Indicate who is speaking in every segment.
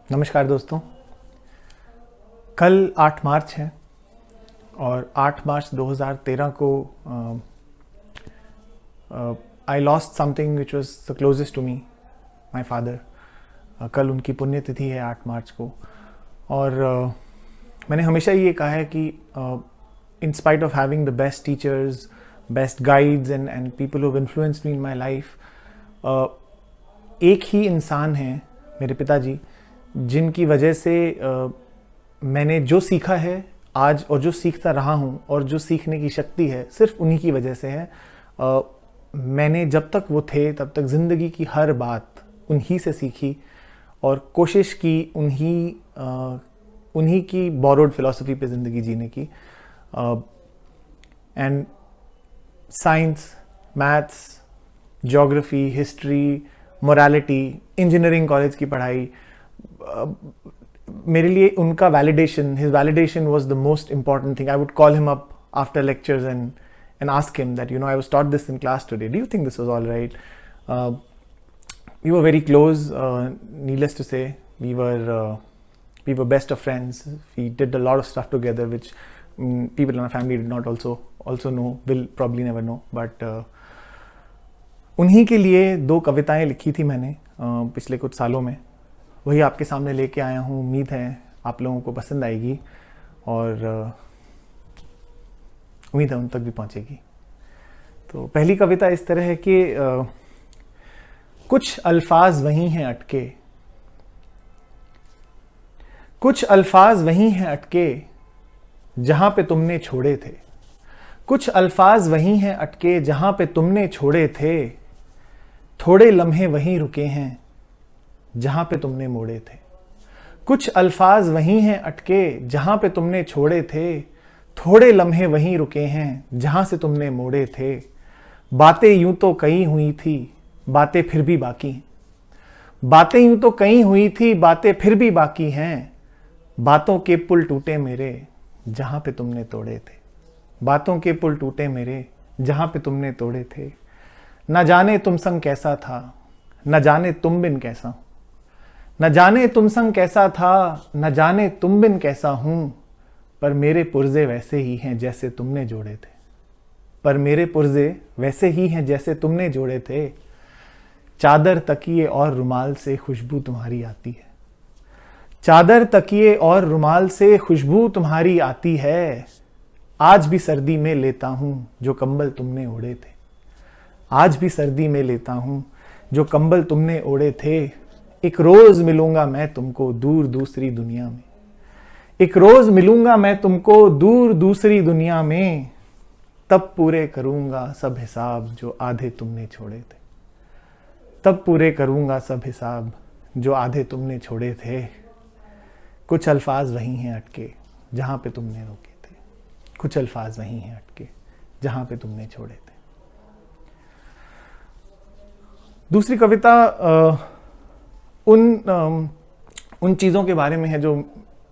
Speaker 1: नमस्कार दोस्तों। कल 8 मार्च है और 8 मार्च 2013 को I lost something which was the closest to me, my father. कल उनकी पुण्यतिथि है 8 मार्च को। और मैंने हमेशा ये कहा है कि in spite of having the best teachers, best guides and people who influenced me in my life, एक ही इंसान है, मेरे पिताजी, जिनकी वजह से मैंने जो सीखा है आज और जो सीखता रहा हूँ और जो सीखने की शक्ति है सिर्फ उन्हीं की वजह से है। मैंने जब तक वो थे तब तक ज़िंदगी की हर बात उन्हीं से सीखी और कोशिश की उन्हीं की बोरोड फिलॉसफी पे ज़िंदगी जीने की। And science, maths, geography, history, morality, engineering college की पढ़ाई, मेरे लिए उनका validation, his validation was the most important thing. I would call him up after lectures and ask him that I was taught this in class today, do you think this was all right? We were very close, needless to say we were best of friends. We did a lot of stuff together which people in our family did not also know, will probably never know, but उन्हीं के लिए 2 कविताएं लिखी थी मैंने पिछले कुछ सालों में। वही आपके सामने लेके आया हूँ। उम्मीद है आप लोगों को पसंद आएगी और उम्मीद है उन तक भी पहुँचेगी। तो पहली कविता इस तरह है कि कुछ अल्फाज वहीं हैं अटके, कुछ अल्फाज वहीं हैं अटके जहाँ पे तुमने छोड़े थे, कुछ अल्फाज वहीं हैं अटके जहाँ पे तुमने छोड़े थे, थोड़े लम्हे वहीं रुके हैं जहाँ पे तुमने मोड़े थे। कुछ अल्फाज वहीं हैं अटके जहाँ पे तुमने छोड़े थे, थोड़े लम्हे वहीं रुके हैं जहाँ से तुमने मोड़े थे। बातें यूं तो कई हुई थी, बातें फिर भी बाकी हैं। बातें यूं तो कई हुई थी, बातें फिर भी बाकी हैं। बातों के पुल टूटे मेरे जहाँ पे तुमने तोड़े थे। बातों के पुल टूटे मेरे जहाँ पे तुमने तोड़े थे। न जाने तुम संग कैसा था, न जाने तुम बिन कैसा हूँ। न जाने तुम संग कैसा था, न जाने तुम बिन कैसा हूँ, पर मेरे पुर्जे वैसे ही हैं जैसे तुमने जोड़े थे। पर मेरे पुर्जे वैसे ही हैं जैसे तुमने जोड़े थे। चादर तकिए और रुमाल से खुशबू तुम्हारी आती है। चादर तकिए और रुमाल से खुशबू तुम्हारी आती है। आज भी सर्दी में लेता हूँ जो कंबल तुमने ओढ़े थे। आज भी सर्दी में लेता हूँ जो कंबल तुमने ओढ़े थे। एक रोज मिलूंगा मैं तुमको दूर दूसरी दुनिया में। एक रोज मिलूंगा मैं तुमको दूर दूसरी दुनिया में। तब पूरे करूंगा सब हिसाब जो आधे तुमने छोड़े थे। तब पूरे करूंगा सब हिसाब जो आधे तुमने छोड़े थे। कुछ अल्फाज वहीं हैं अटके जहाँ पे तुमने रोके थे। कुछ अल्फाज वहीं हैं अटके जहाँ पे तुमने छोड़े थे। दूसरी कविता उन चीज़ों के बारे में है जो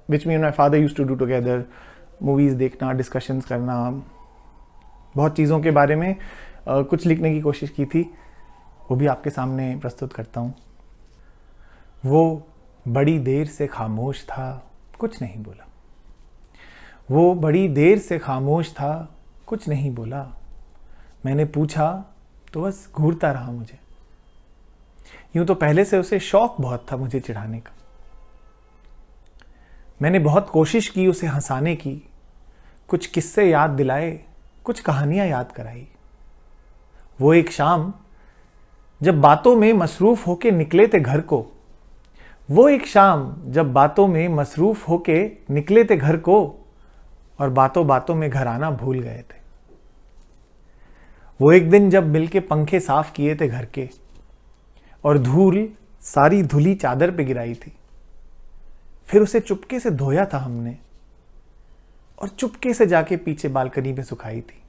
Speaker 1: which me and my father used to do together. Movies देखना, डिस्कशंस करना, बहुत चीज़ों के बारे में कुछ लिखने की कोशिश की थी, वो भी आपके सामने प्रस्तुत करता हूँ। वो बड़ी देर से खामोश था, कुछ नहीं बोला। वो बड़ी देर से खामोश था, कुछ नहीं बोला। मैंने पूछा तो बस घूरता रहा मुझे। यूं तो पहले से उसे शौक बहुत था मुझे चिढ़ाने का। मैंने बहुत कोशिश की उसे हंसाने की, कुछ किस्से याद दिलाए, कुछ कहानियां याद कराई। वो एक शाम जब बातों में मसरूफ होके निकले थे घर को, वो एक शाम जब बातों में मसरूफ होके निकले थे घर को और बातों बातों में घर आना भूल गए थे। वो एक दिन जब मिलके पंखे साफ किए थे घर के और धूल सारी धुली चादर पे गिराई थी, फिर उसे चुपके से धोया था हमने और चुपके से जाके पीछे बालकनी में सुखाई थी।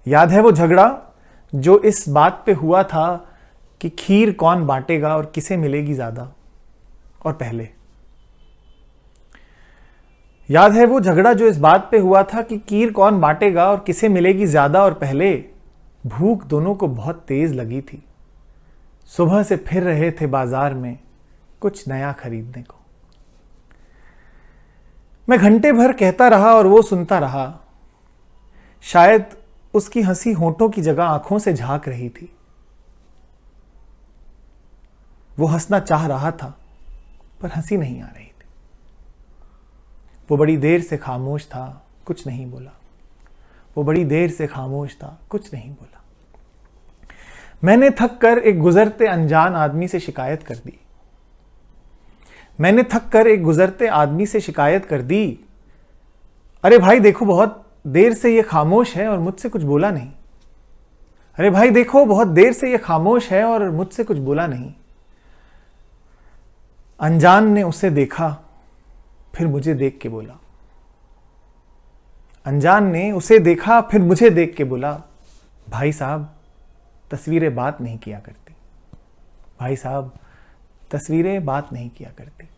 Speaker 1: याद है वो झगड़ा जो इस बात पे हुआ था कि खीर कौन बांटेगा और किसे मिलेगी ज्यादा और पहले। याद है वो झगड़ा जो इस बात पे हुआ था कि खीर कौन बांटेगा और किसे मिलेगी ज्यादा और पहले। भूख दोनों को बहुत तेज लगी थी। सुबह से फिर रहे थे बाजार में, कुछ नया खरीदने को। मैं घंटे भर कहता रहा और वो सुनता रहा। शायद उसकी हंसी होठों की जगह आंखों से झांक रही थी। वो हंसना चाह रहा था पर हंसी नहीं आ रही थी। वो बड़ी देर से खामोश था, कुछ नहीं बोला। वो बड़ी देर से खामोश था, कुछ नहीं बोला। मैंने थक कर एक गुजरते अनजान आदमी से शिकायत कर दी। मैंने थक कर एक गुजरते आदमी से शिकायत कर दी, अरे भाई देखो बहुत देर से ये खामोश है और मुझसे कुछ बोला नहीं। अरे भाई देखो बहुत देर से ये खामोश है और मुझसे कुछ बोला नहीं। अनजान ने उसे देखा, फिर मुझे देख के बोला। अनजान ने उसे देखा, फिर मुझे देख के बोला, भाई साहब तस्वीरें बात नहीं किया करती। भाई साहब तस्वीरें बात नहीं किया करती।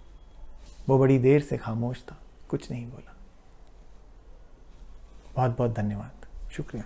Speaker 1: वो बड़ी देर से खामोश था, कुछ नहीं बोला। बहुत बहुत धन्यवाद, शुक्रिया।